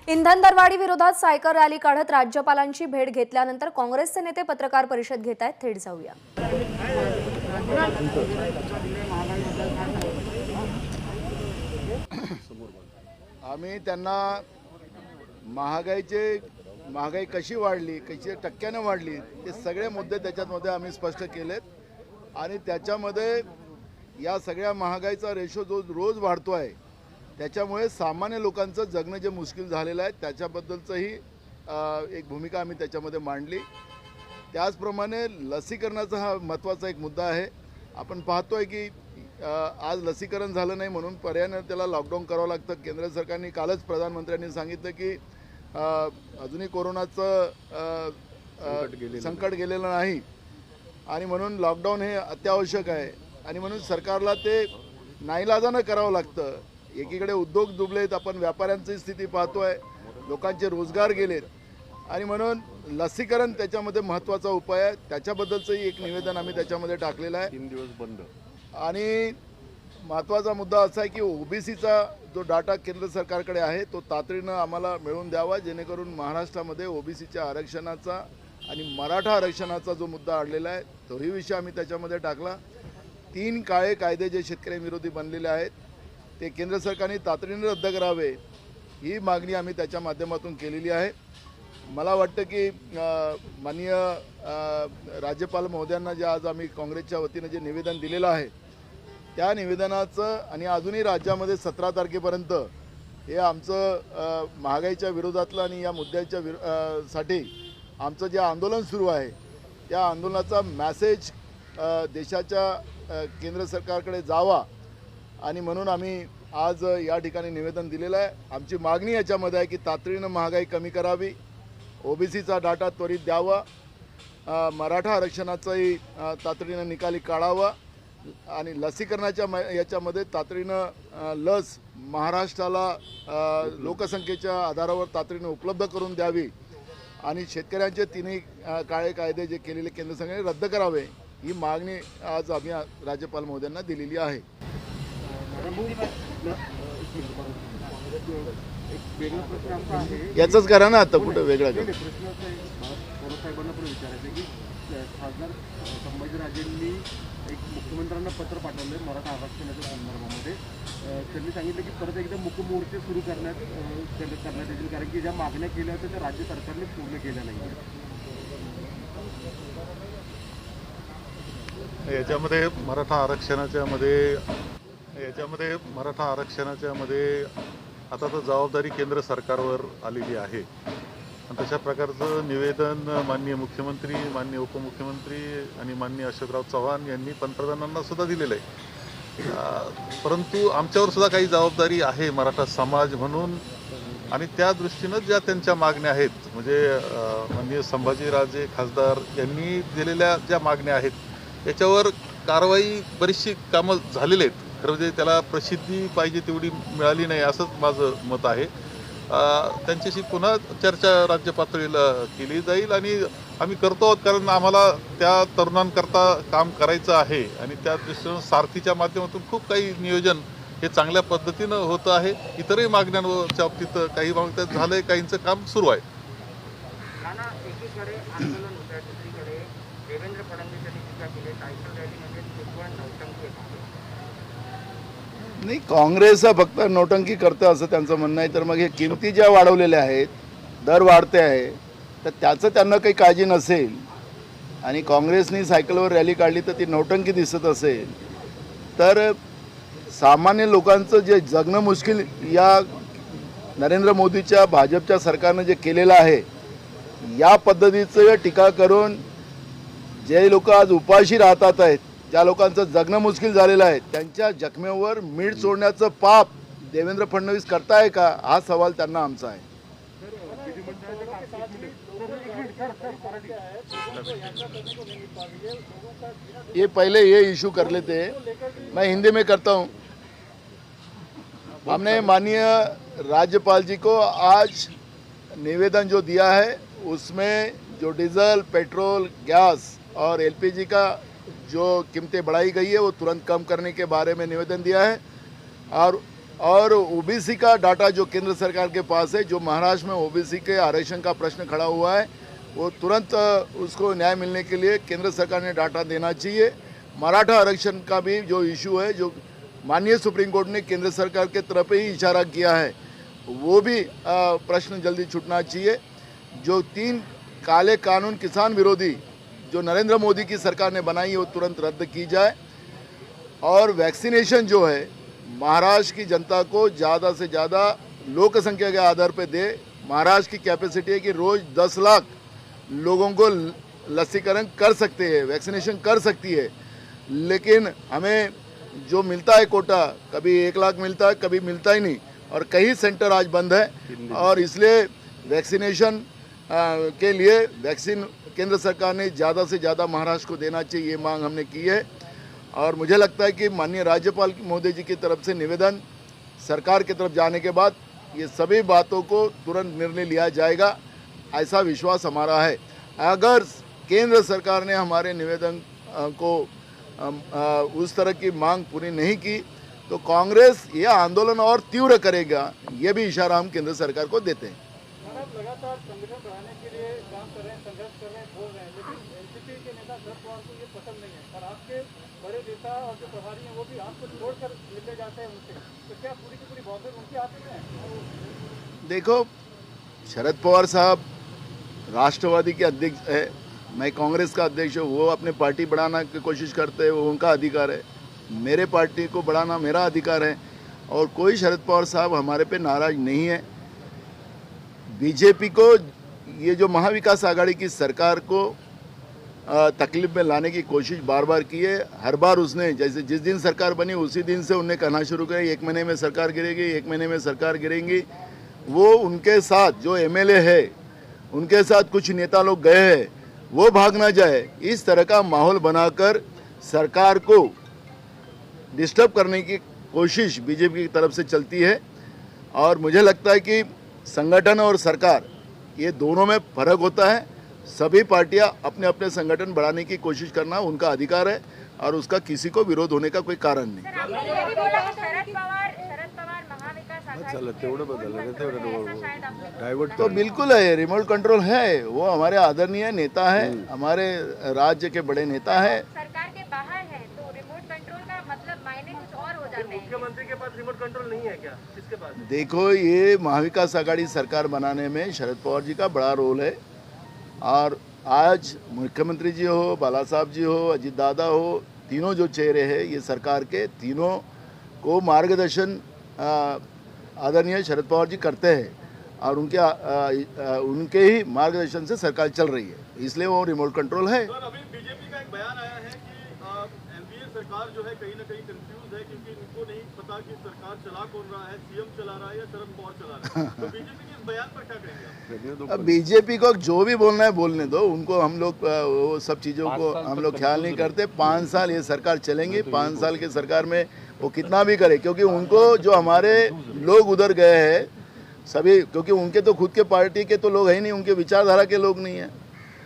इंधन दरवाढी विरोधात सायकल रॅली काढत राज्यपालांची भेट घेतल्यानंतर काँग्रेसचे नेते पत्रकार परिषद घेत आहेत। थेट जाऊया। आम्ही त्यांना महागाई कशी वाढली, कशी टक्क्याने वाढली, ते सगळे मुद्दे त्याच्यामध्ये आम्ही स्पष्ट केलेत आणि त्याच्यामध्ये या सगळ्या महागाईचा रेशो जो रोज वाढतो आहे त्याच्यामुळे सामान्य लोकांचं जगणं जे मुश्किल झालेलं आहे त्याच्याबद्दलचंही एक भूमिका आम्ही त्याच्यामध्ये मांडली। त्याचप्रमाणे लसीकरणाचा हा महत्त्वाचा एक मुद्दा आहे। आपण पाहतोय की आज लसीकरण झालं नाही म्हणून पर्यायाने त्याला लॉकडाऊन करावं लागतं। केंद्र सरकारने कालच प्रधानमंत्र्यांनी सांगितलं की अजूनही कोरोनाचं संकट गेलेलं नाही आणि म्हणून लॉकडाऊन हे अत्यावश्यक आहे आणि म्हणून सरकारला ते नाईलाजानं करावं लागतं। एकीकडे उद्योग डुबलेत, आपण व्यापाऱ्यांची स्थिती पाहतोय, लोकांचे रोजगार गेलेत आणि म्हणून लसीकरण त्याच्यामध्ये महत्त्वाचा उपाय आहे। त्याच्याबद्दलचंही एक निवेदन आम्ही त्याच्यामध्ये टाकलेलं आहे। 3 दिवस बंद आणि महत्त्वाचा मुद्दा असा आहे की ओबीसीचा जो डाटा केंद्र सरकारकडे आहे तो तातडीनं आम्हाला मिळवून द्यावा, जेणेकरून महाराष्ट्रामध्ये ओबीसीच्या आरक्षणाचा आणि मराठा आरक्षणाचा जो मुद्दा अडलेला आहे तोही विषय आम्ही त्याच्यामध्ये टाकला। 3 काळे कायदे जे शेतकऱ्यांविरोधी बनलेले आहेत ते केंद्र सरकारने तातडीने रद्द करावे ही मागणी आम्ही त्याच्या माध्यमातून केलेली आहे। मला वाटतं की माननीय राज्यपाल महोदयांना जे आज आम्ही काँग्रेसच्या वतीने जे निवेदन दिलेलं आहे त्या निवेदनाचं आणि अजूनही राज्यामध्ये 17 तारखेपर्यंत हे आमचं महागाईच्या विरोधातलं आणि या मुद्द्याच्या साठी आमचं जे आंदोलन सुरू आहे त्या आंदोलनाचा मॅसेज देशाच्या केंद्र सरकारकडे जावा आणि म्हणून आम्ही आज या ठिकाणी निवेदन दिलेलं आहे। आमची मागणी याच्यामध्ये आहे की तातडीनं महागाई कमी करावी, ओबीसीचा डाटा त्वरित द्यावा, मराठा आरक्षणाचाही तातडीनं निकाली काढावा आणि लसीकरणाच्या याच्यामध्ये तातडीनं लस महाराष्ट्राला लोकसंख्येच्या आधारावर तातडीनं उपलब्ध करून द्यावी आणि शेतकऱ्यांचे 3 काळे कायदे जे केलेले केंद्र सरकारने रद्द करावे ही मागणी आज आम्ही राज्यपाल महोदयांना दिलेली आहे। याचंच करा ना, आता कुठं वेगळं करा। खासदार संभाजीराजेंनी एक मुख्यमंत्र्यांना पत्र पाठवले मराठा आरक्षणाच्या संदर्भामध्ये। त्यांनी सांगितलं की परत एकदा मूकमोर्चे सुरू करण्यात येतील, कारण की ज्या मागण्या केल्या होत्या त्या राज्य सरकारने पूर्ण केल्या नाही। याच्यामध्ये मराठा आरक्षणाच्या मध्ये आता तर जबाबदारी केंद्र सरकारवर आलेली आहे आणि तशा प्रकारचं निवेदन माननीय मुख्यमंत्री, माननीय उपमुख्यमंत्री आणि माननीय अशोकराव चव्हाण यांनी पंतप्रधानांना सुद्धा दिलेलं आहे। परंतु आमच्यावर सुद्धा काही जबाबदारी आहे मराठा समाज म्हणून आणि त्या दृष्टीनं ज्या त्यांच्या मागण्या आहेत म्हणजे माननीय संभाजीराजे खासदार यांनी दिलेल्या ज्या मागण्या आहेत याच्यावर कारवाई बरीचशी कामं झालेली आहेत। खरं म्हणजे त्याला प्रसिद्धी पाहिजे तेवढी मिळाली नाही असंच माझं मत आहे। त्यांच्याशी पुन्हा चर्चा राज्य पातळीला केली जाईल आणि आम्ही करतो आहोत, कारण आम्हाला त्या तरुणांकरता काम करायचं आहे आणि त्या दृष्टीनं सारथीच्या माध्यमातून खूप काही नियोजन हे चांगल्या पद्धतीनं होतं आहे। इतरही मागण्यांच्या बाबतीत काही मागण्यात झालं आहे, काहींचं काम सुरू आहे। एकीकडे आंदोलन होत आहे, दुसरीकडे देवेंद्र फडणवीस यांनी टीका केली सायकल रॅलीमध्ये नौटंकी नाही, काँग्रेस फक्त नोटंकी करतं असं त्यांचं म्हणणं आहे। तर मग हे किमती ज्या वाढवलेल्या आहेत, दर वाढते आहे, तर त्याचं त्यांना काही काळजी नसेल आणि काँग्रेसनी सायकलवर रॅली काढली तर ती नोटंकी दिसत असेल तर सामान्य लोकांचं जे जगणं मुश्किल या नरेंद्र मोदीच्या भाजपच्या सरकारनं जे केलेलं आहे या पद्धतीचं टीका करून जे लोक आज उपाशी राहतात आहेत, ज्या लोकांचं जगणं मुश्किल झालेलं आहे त्यांच्या जखमेवर मीठ सोडण्याचं पाप देवेंद्र फडणवीस करताय का हा सवाल त्यांना आमचा है। ये पहले ये इशू कर लेते हैं, मैं हिंदी में करता हूँ। हमने माननीय राज्यपाल जी को आज निवेदन जो दिया है उसमें जो डीजल, पेट्रोल, गैस और एलपीजी का जो कीमतें बढ़ाई गई है वो तुरंत कम करने के बारे में निवेदन दिया है और और ओबीसी का डाटा जो केंद्र सरकार के पास है, जो महाराष्ट्र में ओबीसी के आरक्षण का प्रश्न खड़ा हुआ है, वो तुरंत उसको न्याय मिलने के लिए केंद्र सरकार ने डाटा देना चाहिए। मराठा आरक्षण का भी जो इशू है, जो माननीय सुप्रीम कोर्ट ने केंद्र सरकार के तरफ ही इशारा किया है, वो भी प्रश्न जल्दी छूटना चाहिए। जो 3 काले कानून किसान विरोधी जो नरेंद्र मोदी की सरकार ने बनाई है, वो तुरंत रद्द की जाए। और वैक्सीनेशन जो है, महाराष्ट्र की जनता को ज़्यादा से ज़्यादा लोक संख्या के आधार पर दे। महाराष्ट्र की कैपेसिटी है कि रोज़ 10 लाख लोगों को लसीकरण कर सकते हैं, वैक्सीनेशन कर सकती है, लेकिन हमें जो मिलता है कोटा, कभी 1 लाख मिलता है, कभी मिलता ही नहीं, और कई सेंटर आज बंद है। और इसलिए वैक्सीनेशन के लिए वैक्सीन केंद्र सरकार ने ज़्यादा से ज़्यादा महाराष्ट्र को देना चाहिए, ये मांग हमने की है। और मुझे लगता है कि माननीय राज्यपाल महोदय जी की तरफ से निवेदन सरकार की तरफ जाने के बाद ये सभी बातों को तुरंत निर्णय लिया जाएगा, ऐसा विश्वास हमारा है। अगर केंद्र सरकार ने हमारे निवेदन को उस तरह की मांग पूरी नहीं की तो कांग्रेस यह आंदोलन और तीव्र करेगा, ये भी इशारा हम केंद्र सरकार को देते हैं। आप लगातार संगठन बढ़ाने के लिए काम कर रहे हैं, संघर्ष कर रहे हैं, बोल रहे हैं, लेकिन एनसीपी के नेता शरद पवार को ये पसंद नहीं है और आपके बड़े नेता और जो प्रभारी हैं वो भी आपको छोड़कर मिलने जाते हैं उनसे, तो क्या पूरी की पूरी बातें उनके हाथ में है? देखो, शरद पवार साहब राष्ट्रवादी के अध्यक्ष है, मैं कांग्रेस का अध्यक्ष हूँ। वो अपने पार्टी बढ़ाना की कोशिश करते हैं, वो उनका अधिकार है। मेरे पार्टी को बढ़ाना मेरा अधिकार है, और कोई शरद पवार साहब हमारे पे नाराज नहीं है। बीजेपी को ये जो महाविकास आघाड़ी की सरकार को तकलीफ में लाने की कोशिश बार बार की है। हर बार उसने, जैसे जिस दिन सरकार बनी उसी दिन से उन्हें कहना शुरू किया 1 महीने में सरकार गिरेगी, 1 महीने में सरकार गिरेंगी। वो उनके साथ जो एमएलए है, उनके साथ कुछ नेता लोग गए हैं, वो भाग ना जाए, इस तरह का माहौल बनाकर सरकार को डिस्टर्ब करने की कोशिश बीजेपी की तरफ से चलती है। और मुझे लगता है कि संगठन और सरकार, ये दोनों में फर्क होता है। सभी पार्टियां अपने अपने संगठन बढ़ाने की कोशिश करना उनका अधिकार है, और उसका किसी को विरोध होने का कोई कारण नहीं। तो बिल्कुल है, रिमोट कंट्रोल है। वो हमारे आदरणीय नेता है, हमारे राज्य के बड़े नेता है। सरकार के बाहर है तो रिमोट कंट्रोल का मतलब मायने कुछ और हो जाते हैं। मुख्यमंत्री के पास रिमोट कंट्रोल नहीं है क्या? किसके पास? देखो, ये महाविकास आघाड़ी सरकार बनाने में शरद पवार जी का बड़ा रोल है। और आज मुख्यमंत्री जी हो, बाला साहब जी हो, अजीत दादा हो, तीनों जो चेहरे हैं ये सरकार के, तीनों को मार्गदर्शन आदरणीय शरद पवार जी करते हैं, और उनके ही मार्गदर्शन से सरकार चल रही है, इसलिए वो रिमोट कंट्रोल है। अभी बीजेपी का एक बयान आया है कि एनडीए सरकार जो है कहीं ना कहीं कंफ्यूज है, क्योंकि इनको नहीं पता कि सरकार चला कौन रहा है, सीएम चला रहा है या शरद पवार चला रहा है। तो बीजेपी के इस बयान पर क्या कहेंगे? अब बीजेपी को जो भी बोलना है बोलने दो, उनको हम लोग वो सब चीज़ों को हम लोग ख्याल नहीं करते। 5 साल ये सरकार चलेंगी, 5 साल की सरकार में वो कितना भी करे, क्योंकि उनको जो हमारे लोग उधर गए हैं सभी, क्योंकि उनके तो खुद के पार्टी के तो लोग है नहीं, उनके विचारधारा के लोग नहीं हैं,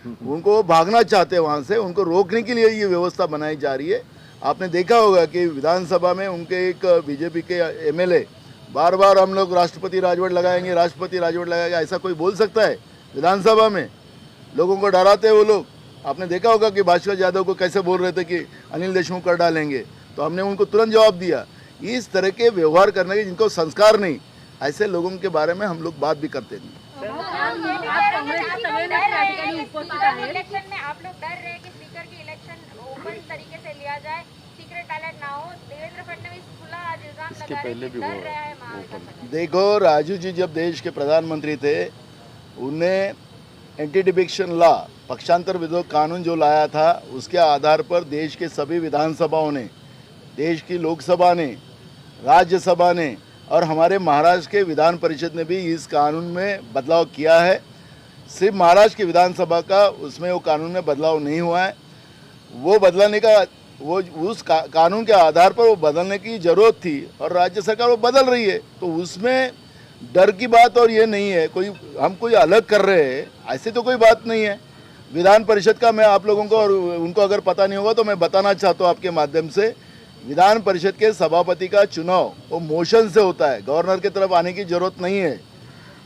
उनको वो भागना चाहते हैं वहाँ से। उनको रोकने के लिए ये व्यवस्था बनाई जा रही है। आपने देखा होगा कि विधानसभा में उनके एक बीजेपी के एमएलए बार बार हम लोग राष्ट्रपति राजवट लगाएंगे, राष्ट्रपति राजवट लगाएंगे, ऐसा कोई बोल सकता है विधानसभा में? लोगों को डराते हैं वो लोग। आपने देखा होगा कि भास्कर यादव को कैसे बोल रहे थे कि अनिल देशमुख कर डालेंगे, तो हमने उनको तुरंत जवाब दिया। इस तरह के व्यवहार करने के जिनको संस्कार नहीं, ऐसे लोगों के बारे में हम लोग बात भी करते नहीं। इलेक्शन में आप लोग डर रहे हैं कि स्पीकर की इलेक्शन ओपन तरीके से लिया जाए, सीक्रेट बैलेट ना हो। देवेंद्र फडणवीस खुला आज इल्जाम लगा रहे हैं कि डर रहा है महाविकास। देखो, राजू जी जब देश के प्रधानमंत्री थे, उन्हें एंटी डिफेक्शन लॉ, पक्षांतर विरोध कानून जो लाया था, उसके आधार पर देश के सभी विधानसभाओं ने, देश की लोकसभा ने, राज्यसभा ने और हमारे महाराष्ट्र के विधान परिषद ने भी इस कानून में बदलाव किया है। सिर्फ महाराष्ट्र की विधानसभा का उसमें वो कानून में बदलाव नहीं हुआ है। वो बदलाने का वो उस कानून के आधार पर वो बदलने की ज़रूरत थी, और राज्य सरकार वो बदल रही है, तो उसमें डर की बात और ये नहीं है कोई हम कोई अलग कर रहे हैं, ऐसे तो कोई बात नहीं है। विधान परिषद का मैं आप लोगों को और उनको अगर पता नहीं होगा तो मैं बताना चाहता हूँ आपके माध्यम से, विधान परिषद के सभापति का चुनाव वो मोशन से होता है, गवर्नर की तरफ आने की ज़रूरत नहीं है।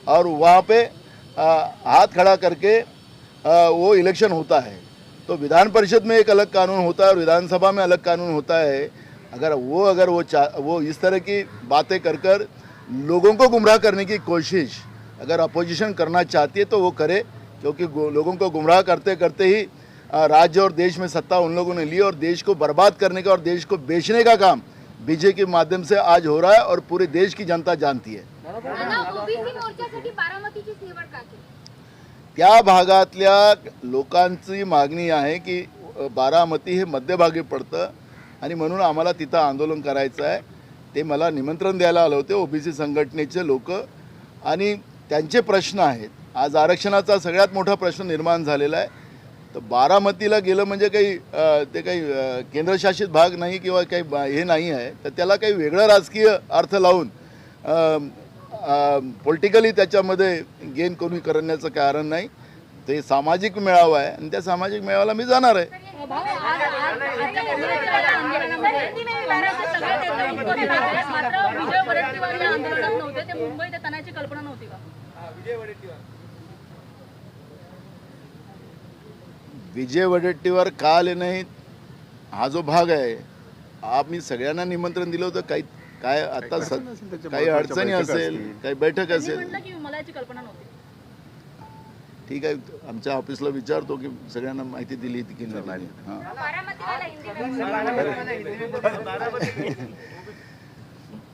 और वहाँ पे हाथ खड़ा करके वो इलेक्शन होता है। तो विधान परिषद में एक अलग कानून होता है और विधानसभा में अलग कानून होता है। अगर वो इस तरह की बातें कर लोगों को गुमराह करने की कोशिश अगर अपोजिशन करना चाहती है तो वो करे, क्योंकि लोगों को गुमराह करते करते ही राज्य और देश में सत्ता उन लोगों ने ली और देश को बर्बाद करने का और देश को बेचने का काम बीजेपी के माध्यम से आज हो रहा है और पूरे देश की जनता जानती है। ओबीसी मोर्चासाठी बारामतीची निवड का केली? त्या भागातल्या लोकांची मागणी आहे की बारामती हे मध्यभागी पडतं आणि म्हणून आम्हाला तिथं आंदोलन करायचं आहे। ते मला निमंत्रण द्यायला आले होते ओबीसी संघटनेचे लोक आणि त्यांचे प्रश्न आहेत। आज आरक्षणाचा सगळ्यात मोठा प्रश्न निर्माण झालेला आहे। तर बारामतीला गेलं म्हणजे ते काही केंद्रशासित भाग नाही किंवा काही हे नाही आहे, तर त्याला काही वेगळा राजकीय अर्थ लावून पॉलिटिकली त्याच्यामध्ये गेन कोणी करण्याचं कारण नाही। ते सामाजिक मेळावा आहे आणि त्या सामाजिक मेळाव्याला मी जाणार आहे। विजय वडेट्टीवार का आले नाहीत हा जो भाग आहे, आम्ही सगळ्यांना निमंत्रण दिलं होतं। काय आता काही अडचणी असेल, काही बैठक असेल, ठीक आहे, आमच्या ऑफिसला विचारतो की सगळ्यांना माहिती दिली की नाही। हां,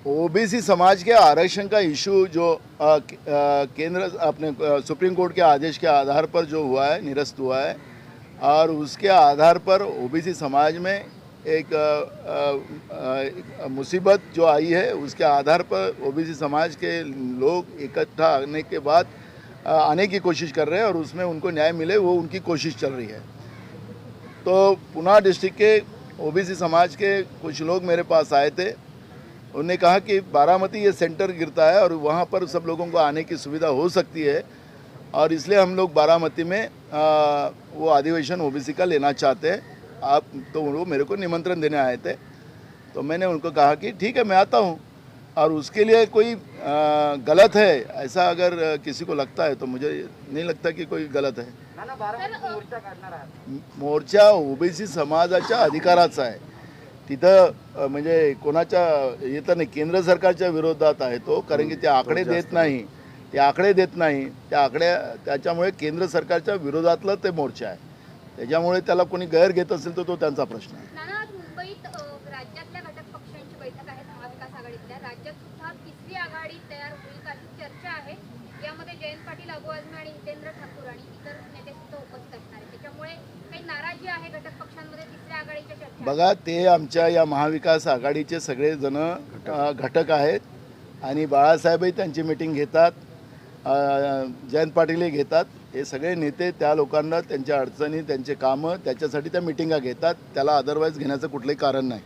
ओबीसी समाज के आरक्षण का इशू जो केंद्र अपने सुप्रीम कोर्ट के आदेश के आधार पर जो हुआ है, निरस्त हुआ है, और उसके आधार पर ओबीसी समाज में एक मुसीबत जो आई है, उसके आधार पर ओबीसी समाज के लोग इकट्ठा आने के बाद आने की कोशिश कर रहे हैं और उसमें उनको न्याय मिले वो उनकी कोशिश चल रही है। तो पुणे डिस्ट्रिक्ट के ओबीसी समाज के कुछ लोग मेरे पास आए थे। उन्होंने कहा कि बारामती ये सेंटर गिरता है और वहाँ पर सब लोगों को आने की सुविधा हो सकती है और इसलिए हम लोग बारामती में वो अधिवेशन ओबीसी का लेना चाहते हैं। आप तो वो मेरे को निमंत्रण देने आए थे, तो मैंने उनको कहा कि ठीक है मैं आता हूँ। और उसके लिए कोई गलत है ऐसा अगर किसी को लगता है तो मुझे नहीं लगता कि कोई गलत है। मोर्चा ओबीसी समाजाच्या अधिकाराचा आहे। तिथं म्हणजे कोणाच्या येतं नाही, केंद्र सरकारच्या विरोधात आहे तो, कारण की ते आकडे देत नाही, त्याच्यामुळे केंद्र सरकारच्या विरोधातलं ते मोर्चा आहे। त्याच्यामुळे त्याला कोणी गैर घेत असेल तर तो त्यांचा प्रश्न आहे। नाना, आज मुंबईत राज्यातल्या घटक पक्षांची बैठक आहे, महाविकास आघाडीतल्या। राज्यात सुद्धा तिसरी आघाडी तयार होईल का ही चर्चा आहे। यामध्ये जयंत पाटील, अबू आझमी आणि हितेंद्र ठाकूर आणि इतर नेते सुद्धा उपस्थित असणार आहेत। त्याच्यामुळे काही नाराजी आहे घटक पक्षांमध्ये तिसऱ्या आघाडीच्या चर्चा? बघा, ते आमच्या या महाविकास आघाडीचे सगळे जण घटक आहेत आणि बाळासाहेबही त्यांची मीटिंग घेतात, जयंत पाटीलही घेतात। हे सगळे नेते त्या लोकांना त्यांच्या अडचणी, त्यांचे कामं, त्याच्यासाठी त्या मिटिंगा घेतात। त्याला अदरवाईज घेण्याचं कुठलंही कारण नाही।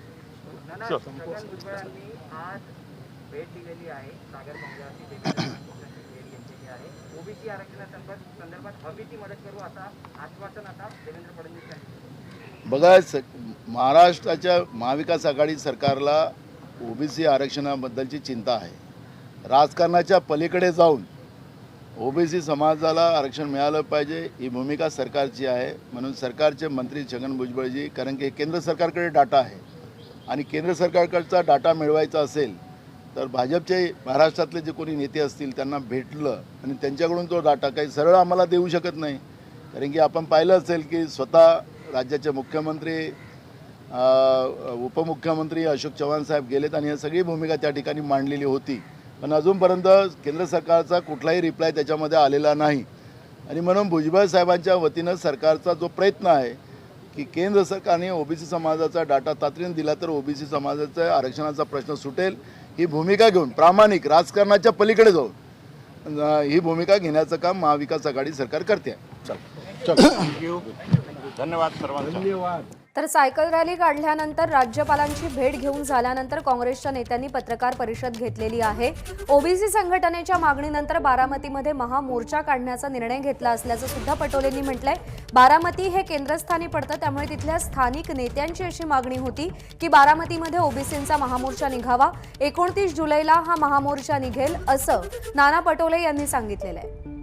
छगन भुजबळांनी आज भेट दिलेली आहे सागर बंगल्यावरती देवेंद्र फडणवीस यांची आहे। ओबीसी आरक्षणासंदर्भात हवी ती मदत करू असं आश्वासन आता देवेंद्र फडणवीस यांनी। बघा, महाराष्ट्राच्या महाविकास आघाडी सरकारला ओबीसी आरक्षणाबद्दलची चिंता आहे। राजकारणाच्या पलीकडे जाऊन ओबीसी समाजाला आरक्षण मिळालं पाहिजे ही भूमिका सरकारची आहे। म्हणून सरकारचे मंत्री छगन भुजबळजी, कारण की केंद्र सरकारकडे डाटा आहे आणि केंद्र सरकारकडचा डाटा मिळवायचा असेल तर भाजपचे महाराष्ट्रातले जे कोणी नेते असतील त्यांना भेटलं आणि त्यांच्याकडून तो डाटा काही सरळ आम्हाला देऊ शकत नाही, कारण की आपण पाहिलं असेल की स्वतः राज्याचे मुख्यमंत्री, उपमुख्यमंत्री अशोक चव्हाण साहेब गेलेत आणि ही सगळी भूमिका त्या ठिकाणी मांडलेली होती, पण अजूनपर्यंत केंद्र सरकारचा कुठलाही रिप्लाय त्याच्यामध्ये आलेला नाही। आणि म्हणून भुजबळ साहेबांच्या वतीनं सरकारचा जो प्रयत्न आहे की केंद्र सरकारने ओबीसी समाजाचा डाटा तातडीने दिला तर ओबीसी समाजाचा आरक्षणाचा प्रश्न सुटेल ही भूमिका घेऊन प्रामाणिक राजकारणाच्या पलीकडे जाऊन ही भूमिका घेण्याचं काम महाविकास आघाडी सरकार करते आहे। धन्यवाद सर्वांचा। तर सायकल रॅली काढल्यानंतर राज्यपालांची भेट घेऊन झाल्यानंतर काँग्रेसच्या नेत्यांनी पत्रकार परिषद घेतलेली आहे. ओबीसी संघटनेच्या मागणीनंतर बारामतीमध्ये महामोर्चा काढण्याचा निर्णय घेतला असल्याचं सुद्धा पटोलेंनी म्हटलंय. बारामती हे केंद्रस्थानी पडतं, त्यामुळे तिथल्या स्थानिक नेत्यांची अशी मागणी होती की बारामतीमध्ये ओबीसींचा महामोर्चा निघावा. 29 जुलैला हा महामोर्चा निघेल असं नाना पटोले यांनी सांगितलेलं आहे.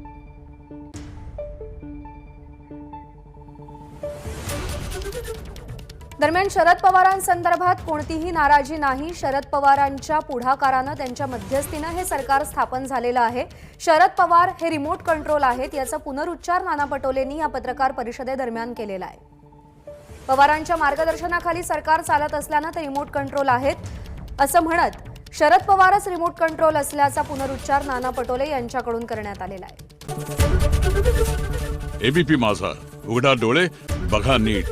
दरम्यान शरद पवारांसंदर्भात कोणतीही नाराजी नाही. शरद पवारांच्या पुढाकारानं, त्यांच्या मध्यस्थीनं हे सरकार स्थापन झालेलं आहे. शरद पवार हे रिमोट कंट्रोल आहेत, याचा पुनरुच्चार नाना पटोलेंनी या पत्रकार परिषदेदरम्यान केलेला आहे. पवारांच्या मार्गदर्शनाखाली सरकार चालत असल्यानं ते रिमोट कंट्रोल आहेत असं म्हणत शरद पवारच रिमोट कंट्रोल असल्याचा पुनरुच्चार नाना पटोले यांच्याकडून करण्यात आलेला आहे. एबीपी माझा, उघडा डोळे बघा नीट.